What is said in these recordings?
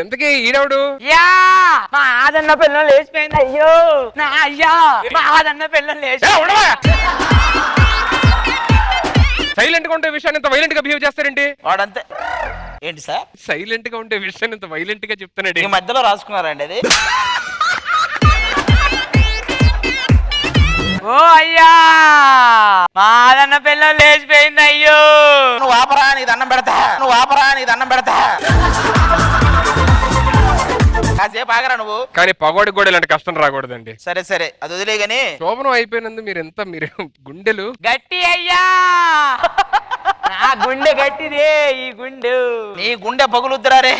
ఎంతకీ ఈడవుడు? యా మా ఆదన్న పిల్లలు లేచిపోయింది. అయ్యో నా అయ్యా మా ఆదన్న పిల్లలు లేచి. సైలెంట్ గా ఉంటే విషయాన్ని ఇంత వైలెంట్ గా బిహేవ్ చేస్తారేంటి? వాడంతే. ఏంటి సార్ సైలెంట్ గా ఉంటే విషయాన్ని ఇంత వైలెంట్ గా చెప్తానండి. ఈ మధ్యలో రాసుకున్నారండి అది. ఓ అయ్యా మా ఆదన్న పిల్లలు లేచిపోయింది. అయ్యో నువ్వు ఆపరా, నీకు దండం పెడతా. నువ్వు ఆపరా, నీకు దండం పెడతా. కాసేపు ఆగరా నువ్వు. కానీ పగోడికి కూడా ఇలాంటి కష్టం రాకూడదండి. సరే సరే అది వదిలే గాని శోభనం అయిపోయినందు మీరు గుండెలు గట్టి అయ్యా. నా గుండె గట్టిదే. ఈ గుండె నీ గుండె పగులుద్దురా రే.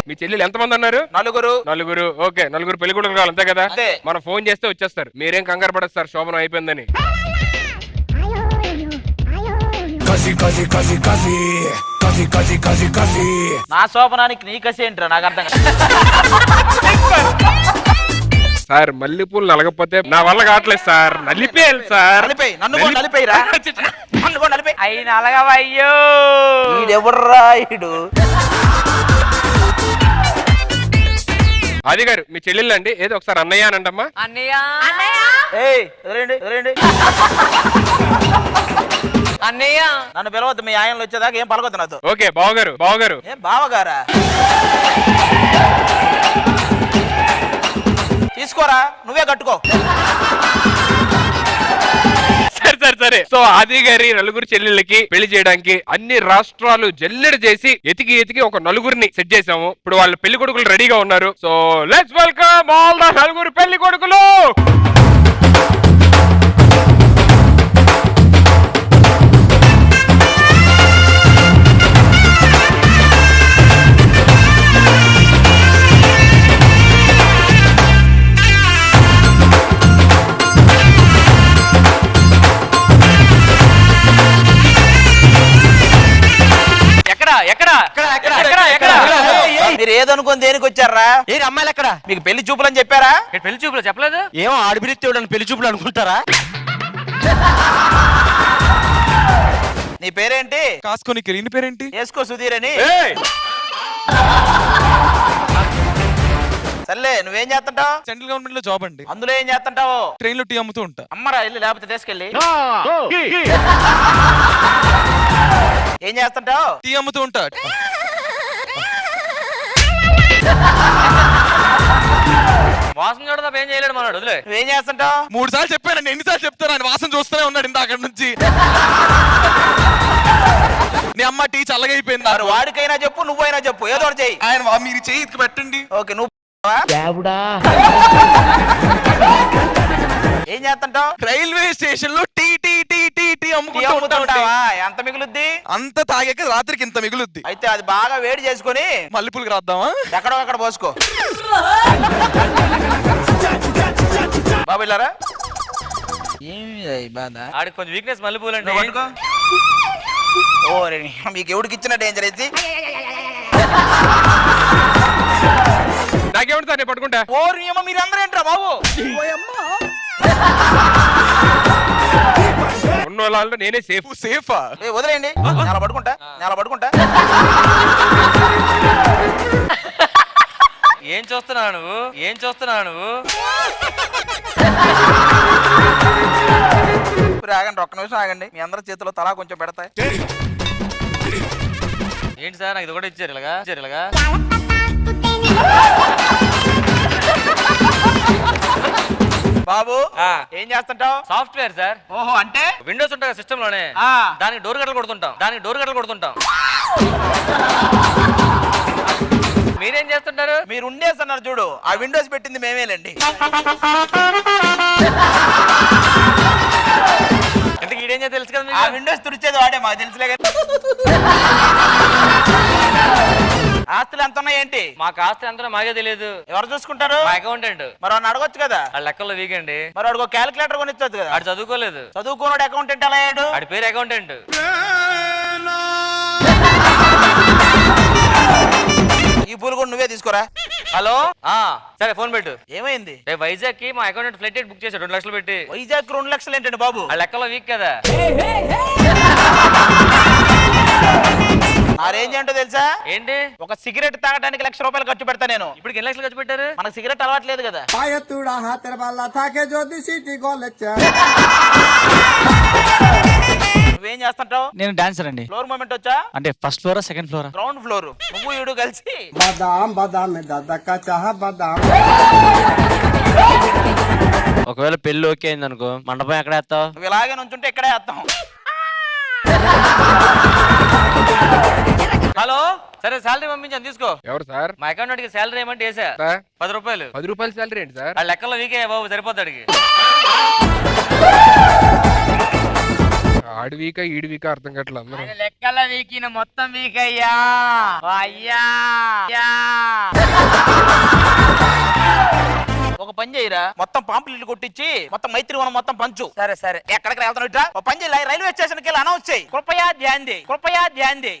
మీ చెల్లెలు ఎంతమంది అన్నారు? నలుగురు. ఓకే, నలుగురు పెళ్లి కొడుకులు కావాలి అంతే కదా? అంతే. మనం ఫోన్ చేస్తే వచ్చేస్తారు. మీరేం కంగారు పడదు సార్, శోభనం అయిపోయిందని. నా శోభనానికి నీ కసి ఏంట్రా నాకు అర్థం సార్ మల్లెపూలు నలగపోతే నా వల్ల కావట్లేదు సార్. నలిపేయాలి సార్. అయి నలగవయ్యో. ఎవడ్రా ఈడు? అది గారు మీ చెల్లెళ్ళు అండి. ఏదో ఒకసారి అన్నయ్య అనంటమ్మా. అన్నయ్య అన్నయ్య నన్ను పిలవద్దు. మీ ఆయనలు వచ్చేదాకా ఏం పలకొద్దు నాతో. ఓకే బావగారు. ఏం బావగారా? తీసుకోరా, నువ్వే కట్టుకో. సరే. సో ఆది గారి నలుగురు చెల్లెళ్ళకి పెళ్లి చేయడానికి అన్ని రాష్ట్రాలు జల్లెడు చేసి ఎతికి ఒక నలుగురిని సెట్ చేసాము. ఇప్పుడు వాళ్ళ పెళ్లి కొడుకులు రెడీగా ఉన్నారు. So let's welcome all the నలుగురు పెళ్లి కొడుకులు. మీరు ఏదనుకోని దేనికి వచ్చారా? ఏ అమ్మాయిలు ఎక్కడ? మీకు పెళ్లి చూపులు అని చెప్పారా? పెళ్లి చూపులు చెప్పలేదు. ఏమో ఆడపిలిస్తే పెళ్లి చూపులు అనుకుంటారా? నీ పేరేంటి? కాసుకోనికి నీ పేరేంటి? వేసుకో సుధీర్ అని. సర్లే, నువ్వేం చేస్తుంటావు? సెంట్రల్ గవర్నమెంట్ లో జాబ్ అండి. అందులో ఏం చేస్తుంటావు? ట్రైన్ లో టీ అమ్ముతూ ఉంటా. అమ్మరా ఇల్లు లేకపోతే తీసుకెళ్ళి. ఏం చేస్తుంటావు? టీ అమ్ముతూ ఉంటా. వాసన చూడదా ఏం చేయలేడు మనోడు. వదిలే. నువ్వేం చేస్తుంటావు? 3 సార్లు చెప్పానండి. ఎన్నిసార్లు చెప్తాను? ఆయన వాసన చూస్తూనే ఉన్నాడు ఇంత అక్కడి నుంచి. నీ అమ్మ టీ చల్లగైపోయింది. వాడికైనా చెప్పు, నువ్వైనా చెప్పు, ఏదో ఒకటి చెయ్యి. ఆయన మీరు చేయి పెట్టండి. ఓకే, నువ్వు ఏం చేస్తుంటావు? రైల్వే స్టేషన్ లో tea tea tea tea tea అమ్ముకుంటావా? ఎంత మిగులుద్ది? అంత తాగాక రాత్రికి ఇంత మిగులుద్ది. అయితే అది బాగా వేడి చేసుకుని మల్లెపూలకి రాద్దామా? ఎక్కడో అక్కడ పోసుకో. బాబు ఇల్లారా? ఏమి బాధ? ఆడికి కొంచెం వీక్నెస్ మల్లెపూలండి. ఓ మీకు ఎవడికి ఇచ్చిన డేంజర్ అయితే నాకేమిటి సార్ నేను పట్టుకుంటా. ఓ నియమ మీరందరూ ఏంట్రా బాబు? ఉన్న వాళ్ళలో నేనే సేఫా? వదిలేయండి, నెల పడుకుంటా. ఏం చూస్తున్నావు నువ్వు? ఆగండి, ఒక్క నిమిషం ఆగండి. మీ అందరి చేతిలో తలా కొంచెం పెడతాయి. ఏంటి సార్ నాకు ఇది కూడా ఇచ్చారు ఇలాగా? బాబు ఏం చేస్తుంటావు? Software sir. ఓహో, అంటే విండోస్ ఉంటాయి సిస్టమ్ లోనే. దానికి డోర్ గట్టలు కొడుతుంటాం. మీరేం చేస్తుంటారు? మీరు ఉండేస్తున్నారు చూడు, ఆ విండోస్ పెట్టింది మేమేలండి. ఎందుకు ఈడేం చేస్తే తెలుసు కదా. ఆ విండోస్ తుడిచేది వాడే, మాకు తెలుసులే కదా. ఆస్తులు ఎంత ఉన్నాయి ఏంటి? మాకు ఆస్తి ఎంత మాకే తెలియదు. ఎవరు చూసుకుంటారు? మా అకౌంటెంట్. మరి వాడిని అడగొచ్చు కదా. ఆ లెక్కల్లో వీక్ అండి. మరి వాడికి ఒక క్యాలిక్యులేటర్ కొనిచ్చొచ్చు కదా. ఆడు చదువుకోలేదు. చదువుకోనోడు అకౌంటెంట్ ఎలా అయ్యాడు? ఆడి పేరు అకౌంటెంట్. ఈ పూలు కూడా నువ్వే తీసుకోరా. హలో, సరే ఫోన్ పెట్టు. ఏమైంది? వైజాగ్ కి మా అకౌంటెంట్ ఫ్లైట్ టికెట్ బుక్ చేశాడు 2 లక్షలు పెట్టి. వైజాగ్ 2 లక్షలు ఏంటండి బాబు? ఆ లెక్కలో వీక్ కదా. నా ఆ రేంజ్ ఏంటో తెలుసా? ఏంటి? ఒక సిగరెట్ తాగడానికి ₹1,00,000 ఖర్చు పెడతా నేను. ఇప్పుడు ఎన్ని లక్షలు ఖర్చు పెట్టారు? మనకు సిగరెట్ అలవాట్లేదు కదా. నువ్వేం చేస్తుంటావు? నేను డాన్సర్ అండి. ఫ్లోర్ మూమెంట్ వచ్చా? అంటే first flora second flora? Ground floor. నువ్వు ఇడు కలిసి बादाम बादाम में दादा का चाह बादाम ఒకవేళ పెళ్లి ఓకే అయింది అనుకో మండపం ఎక్కడ వేస్తావు? నువ్వు ఇలాగే నుంచుంటే ఇక్కడే వేస్తాం. హలో, సరే శాలరీ పంపించాను తీసుకో. ఎవరు సార్? మా అకౌంట్ కి శాలరీ ఏమంటే వేసా సార్ ₹10. ₹10 శాలరీ ఏంటి సార్? ఆ లెక్కలో వీకే బాబు సరిపోతాడికి. ఆడి వీకా ఈడి వీకా అర్థం కావట్లేదు అందరూ. లెక్కల వీకిన మొత్తం వీక్ అయ్యా. అయ్యా ఒక పని చేయరా, మొత్తం పాంప్లెట్లు కొట్టించి మొత్తం మైత్రివనం మొత్తం పంచు. సరే సరే. ఎక్కడికి వెళ్తాను ఇట్లా? ఒక పని చేయి, రైల్వే స్టేషన్ కి అనౌన్స్ చేయి, కృపయా ధ్యాన్ దే, కృపయా ధ్యాన్ దే.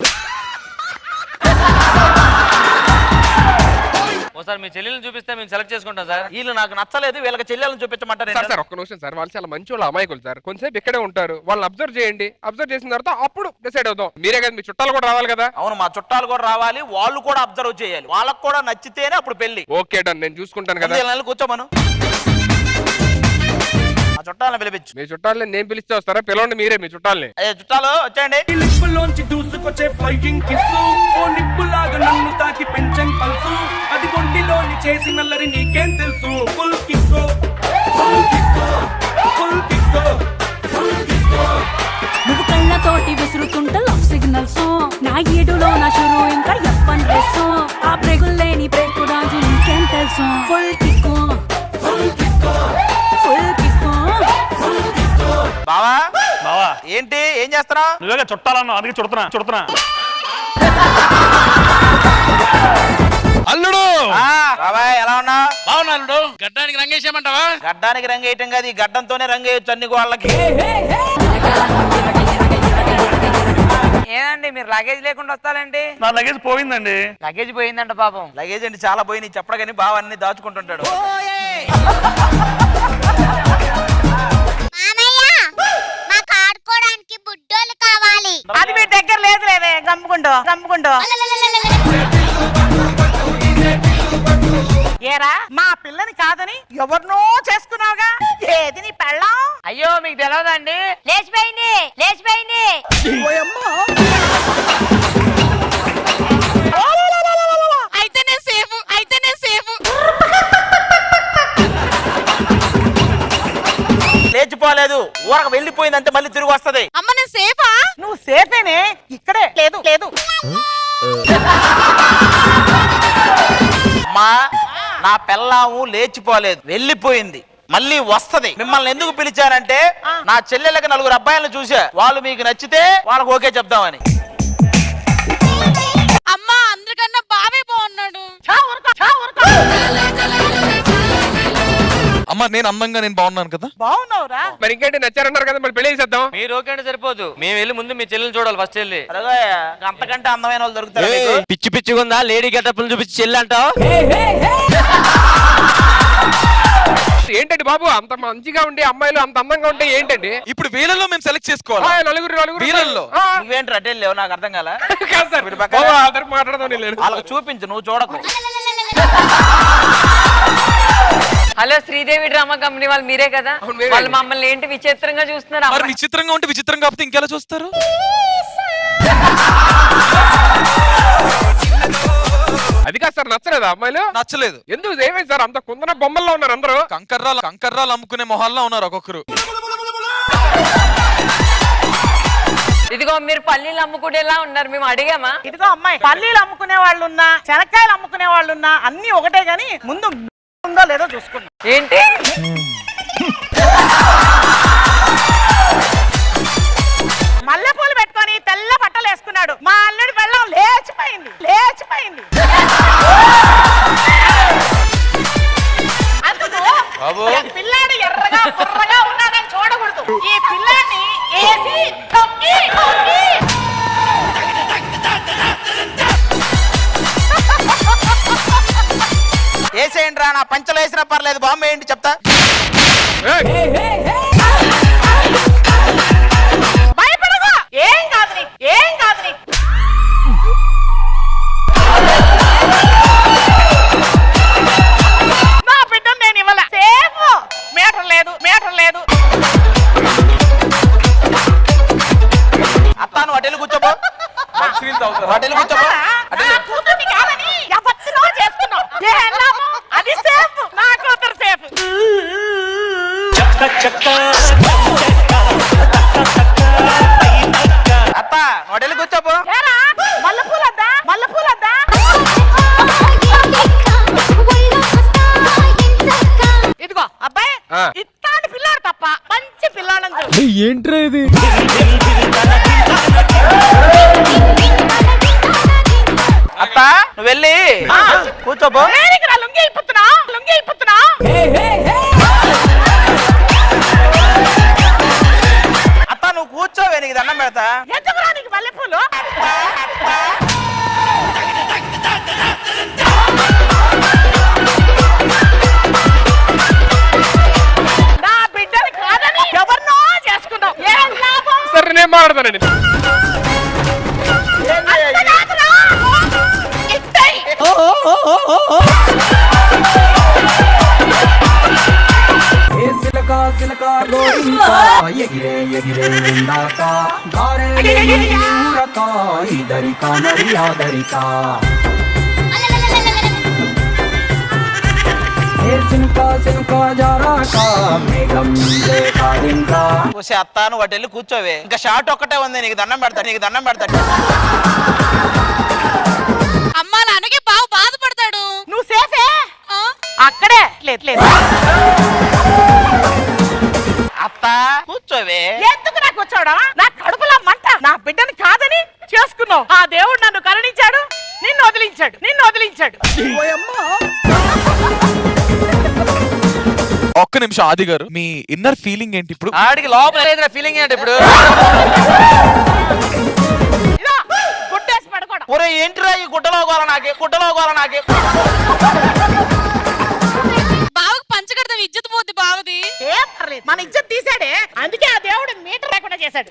ఒకసారి మీ చెల్లెల్ని చూపిస్తే మేము సెలెక్ట్ చేసుకుంటాం సార్. వీళ్ళు నాకు నచ్చలేదు, వీళ్ళకి చెల్లెలను చూపించమంటారు. సార్ సార్ ఒక్క నిమిషం సార్, వాళ్ళు చాలా మంచి వాళ్ళు, అమాయకులు సార్. కొంచెంసేపు ఇక్కడే ఉంటారు, వాళ్ళని అబ్జర్వ్ చేయండి. అబ్జర్వ్ చేసిన తర్వాత అప్పుడు డిసైడ్ అవుతాం. మీరే కదా, మీ చుట్టాలు కూడా రావాలి కదా. అవును, మా చుట్టాలు కూడా రావాలి, వాళ్ళు కూడా అబ్జర్వ్ చేయాలి, వాళ్ళకి కూడా నచ్చితేనే అప్పుడు పెళ్లి. ఓకే డన్, నేను చూసుకుంటాను కదా. కూర్చోమను, ఆ చుట్టాలను పిలిపించు. మీ చుట్టాలని నేను పిలిస్తే వస్తారా? పిలవండి మీరే మీ చుట్టాలని. అయ్యే చుట్టాలు వచ్చేయండి. లిప్పులోంచి దూసుకొచ్చే ఫ్లైయింగ్ కిస్సు, ఓ నిప్పులాగా నన్ను తాకి పెంచం పల్సు, అది ఒంటిలోని చేసి నల్లరి నీకేం తెలుసు. ఫుల్ కిస్కో ఫుల్ కిస్కో ఫుల్ కిస్కో ఫుల్ కిస్కో. నువ్వు కళ్ళతోటి విసురుతుంటే లవ్ సిగ్నల్స్, నా ఏడులో నా షురు ఇంకా ఎప్పని డ్రెస్, ఆ బ్రేకులు లేని బ్రేక్ రాజు నీకేం తెలుసు. Full kick full kick full kick. బావా బావా, ఏంటి, ఏం చేస్తున్నావు? నువ్వేగా చుట్టాలన్నా, అందుకే చుడుతున్నా. అల్లుడు బాబాయ్ ఎలా ఉన్నావు? బాగున్నా అల్లుడు. గడ్డానికి రంగేసేయమంటావా? గడ్డానికి రంగు వేయటం కాదు, ఈ గడ్డంతోనే రంగు వేయొచ్చు అన్ని గోళ్ళకి. ఏదండి మీరు లగేజ్ లేకుండా వస్తారండి? నా లగేజ్ పోయిందండి. లగేజ్ పోయిందంట పాపం. లగేజ్ అంటే చాలా పోయి, నీ చెప్పడు కానీ బావ అన్ని దాచుకుంటుంటాడు. మాకు ఆడుకోవడానికి బుడ్డోలు కావాలి. అది మీ దగ్గర లేదు లేవే, గమ్ముకుంటూ. ఏరా, మా పిల్లని కాదని ఎవరినో చేసుకున్నావుగా, ఏది నీ పెళ్ళం? అయ్యో మీకు తెలియదండి. లేచిపోయింది. అయితేనే సేఫ్. లేచిపోలేదు, ఊరకు వెళ్ళిపోయిందంటే మళ్ళీ తిరిగి వస్తది. అమ్మ నేను సేఫా? నువ్వు సేఫేనే, ఇక్కడే లేదు. మా నా పెళ్ళాము లేచిపోలేదు, వెళ్ళిపోయింది, మళ్ళీ వస్తది. మిమ్మల్ని ఎందుకు పిలిచారంటే నా చెల్లెళ్ళకి 4 అబ్బాయిలను చూసా, వాళ్ళు మీకు నచ్చితే వాళ్ళకి ఓకే చెప్దామని. అమ్మ అందరికన్నా బావే బాగున్నాడు. అమ్మ నేను అందంగా నేను బాగున్నాను కదా. బాగున్నావురా. మరి ఇంకేంటి, నచ్చారన్నారు కదా, మరి పెళ్లి చేసేద్దాం. మీరు ఓకే అంటే సరిపోదు, మేము వెళ్ళి ముందు మీ చెల్లెల్ని చూడాలి. ఫస్ట్ వెళ్ళి అరగోయ్య, అంతకంటే అందమైన వాళ్ళు దొరుకుతారు మీకు? పిచ్చి పిచ్చిగుందా? లేడీ గెటప్లు చూపించి చెల్లి అంటావు? ఏంటండి బాబు, అంత మంచిగా ఉండి అమ్మాయిలు అంత అందంగా ఉంటే ఏంటండి? ఇప్పుడు వీళ్ళలో మేము సెలెక్ట్ చేసుకోవాలి. నలుగురు వీళ్ళల్లో నువ్వేంటి రటేలు లేవు, నాకు అర్థం కాల. కాదు సార్, వీడి పక్కన అందరికి మాట్లాడదాం నేను. వాళ్ళకి చూపించు, నువ్వు చూడకు. హలో, శ్రీదేవి డ్రామా కంపెనీ వాళ్ళు మీరే కదా? అవును, మీరే. వాళ్ళు మమ్మల్ని ఏంటి విచిత్రంగా చూస్తున్నారు? మరి విచిత్రంగా ఉంటే విచిత్రం కాకపోతే ఇంకెలా చూస్తారు? అది కాదు సార్, నచ్చలేదా అమ్మాయిలు? నచ్చలేదు. ఎందుకు? ఏమైంది సార్, అంత కుందన బొమ్మల్లో ఉన్నారు అందరూ. కంకర్రాలు అమ్ముకునే మొహాల్లో ఉన్నారు ఒక్కొక్కరు. ఇదిగో మీరు పల్లీలు అమ్ముకునేలా ఉన్నారు, మేము అడిగామా? ఇదిగో అమ్మాయి, పల్లీలు అమ్ముకునే వాళ్ళున్నా, శనక్కాయలు అమ్ముకునే వాళ్ళున్నా అన్ని ఒకటే గాని ముందు ఉందో లేదో చూసుకున్నా. ఏంటి? మల్లెపూలు పెట్టుకొని తెల్ల బట్టలు వేసుకున్నాడు, మా అల్లుడి పెళ్ళం లేచిపోయింది. అందుకు పిల్లాడు ఎర్రగా కుర్రగా ఉన్నాడని చూడకూడదు. ఈ పిల్లాడిని ఏసి తొక్కి వేసేయండి రా, నా పంచలు వేసినా పర్లేదు, బాంబు వేయండి చెప్తా. భయపడకు, ఏం కాదు నీకు. వాటిని కూర్చోపో. నా కూతుర్ని కాదని ఎవరినో చేసుకున్నావు. ఏం లాభం? అది సేఫ్, నా కూతురు సేఫ్. అత్త వాటిని కూర్చోపో. ఏరా, మల్లెపూలొద్దా? మల్లెపూలొద్దా? ఇదిగో అబ్బాయి, ఆ. ఇట్లాంటి పిల్లాడు తప్ప మంచి పిల్లాడని చూడు. ఏంట్రా ఇది? అత్త నువ్వు వెళ్ళి కూర్చోపో. నేను ఇక్కడ లుంగి ఇప్పుతున్నా, లుంగి ఇప్పుతున్నా. అత్త నువ్వు కూర్చోవే, నీకు దండం పెడతా. ఎందుకురా నీకు మల్లెపూలు? నా బిడ్డని కాదని ఎవరినో చేసుకున్నావు. ఏం లాభం? సరే నేను మాట్లాడతానండి. అంత కాదురా. ఇత్తయ్. చూసే అత్త నువ్వు వాటి వెళ్ళి కూర్చోవే. ఇంకా షార్ట్ ఒక్కటే ఉంది, నీకు దండం పెడతా, నీకు దండం పెడతా. అమ్మా నాన్నకి బావ బాధపడతాడు. నువ్వు సేఫే ఆ? అక్కడే. లేదు లేదు. అత్త కూర్చోవే. ఎందుకు నాకు వచ్చాడా? నా కడుపులో మంట. నా బిడ్డని కాదని చేసుకున్నావు. ఆ దేవుడు నన్ను కరుణించాడు, నిన్ను వదిలించాడు, నిన్ను వదిలించాడు. ఒక్క నిమిషం ఆది గారు, మీ ఇన్నర్ ఫీలింగ్ ఏంటి ఇప్పుడు? ఆడికి లోపల ఏదైనా ఫీలింగ్ ఏంటి ఇప్పుడు? ఇదో, గుడ్డేసి పడుకోవడం. ఒరే ఏంటిరా ఈ గుడ్డలో గోల నాకే, గుడ్డలో గోల నాకే. బావకు పంచకడతాం ఇజ్జత్ పోద్ది బావది. ఏం పర్లేదు, మన ఇజ్జత్ తీసాడే, అందుకే ఆ దేవుడు మీటర్ లేకుండా చేశాడు.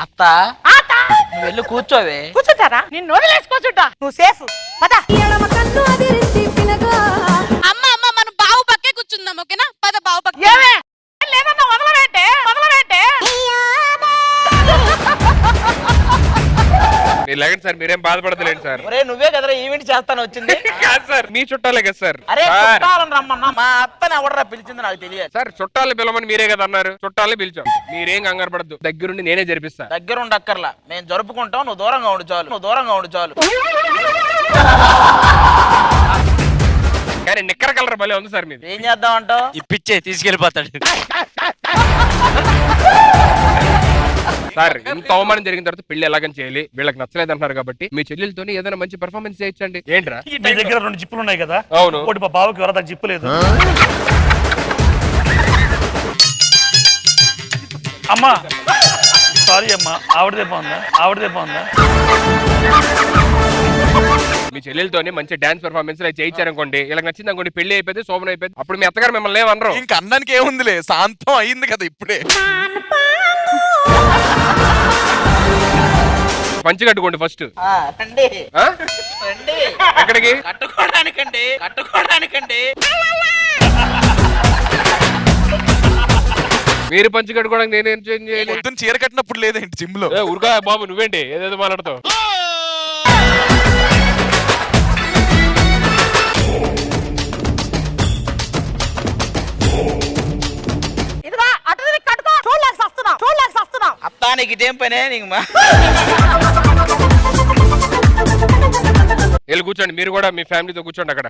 అత్త ఆత నువ్వు వెళ్ళి కూర్చోవే. కూర్చుంటారా? నిన్ను వదిలేసి కూర్చుంటా. నువ్వు సేఫ్. పద. అమ్మ అమ్మ మనం బావు పక్కే కూర్చుందాం, ఓకేనా? పద బావు పక్క. ఏమే లేదన్నా వదలవేంటే, వదలవేంటే. మీరు లేకండి సార్, మీరేం బాధపడతలేండి సార్. ఒరే నువ్వే కదరా ఈవెంట్ చేస్తాను వచ్చింది. కాదు సార్, మీ చుట్టాలే కదా సార్. అరే సార్, చుట్టాలని రమ్మన్నా, మా అత్తని ఎవడరా పిలిచింది నాకు తెలియదు. సార్ చుట్టాలు పిలవమని మీరే కదా అన్నారు. చుట్టాలే పిలిచాం. మీరేం కంగారు పడద్దు, దగ్గరుండి నేనే జరిపిస్తా. దగ్గర ఉండక్కర్లా, మేము జరుపుకుంటాం, నువ్వు దూరంగా ఉండు చాలు, నువ్వు దూరంగా ఉండు చాలు. కానీ నిక్కర కలర్ భలే ఉంది సార్ మీది. ఏం చేద్దాం అంటావు? ఇప్పిచ్చే తీసుకెళ్ళిపోతాడు. సార్ ఇంత అవమానం జరిగిన తర్వాత పెళ్లి ఎలాగని చేయాలి, వీళ్ళకి నచ్చలేదు అంటున్నారు కాబట్టి మీ చెల్లెలతో ఏదైనా మంచి పర్ఫార్మెన్స్ చేయించండి. ఏంట్రా? మీ దగ్గర 2 జిప్పులు ఉన్నాయి కదా, అవును. ఒకటి మా బావకి ఎవరదా జిప్పు లేదు. అమ్మా సారీ అమ్మా, ఆవిడదే బాగుందా, ఆవిడదే బాగుందా? మీ చెల్లెలతోనే మంచి డాన్స్ పర్ఫార్మెన్స్ చేయించారనుకోండి, ఇలా నచ్చింది అనుకోండి, పెళ్లి అయిపోయింది, శోభన అయిపోయింది, అప్పుడు మీ అత్తగారు మిమ్మల్ని ఏమనరు. ఇంక అన్నానికి ఏముందిలే, శాంతం అయింది కదా ఇప్పుడే. పంచి కట్టుకోండి ఫస్ట్. రండి ఆ? రండి. ఎక్కడికి? కట్టుకోవడానికండి, కట్టుకోవడానికండి. మీరు పంచి కట్టుకోవడానికి నేనేం చేయాలి? పొద్దున్న చీర కట్టినప్పుడు లేదేంటి జిమ్ లో? ఊరుగా బాబు, నువ్వేంటి ఏదేదో మాట్లాడతావు? ఇదిగో అటు తిరిగి కట్టుకో. చూడలేక సస్తున్నావు, చూడలేక సస్తున్నావు. అత్తా నీకు ఇదేం పనే నీకు వెళ్ళి కూర్చోండి, మీరు కూడా మీ ఫ్యామిలీతో కూర్చోండి అక్కడ.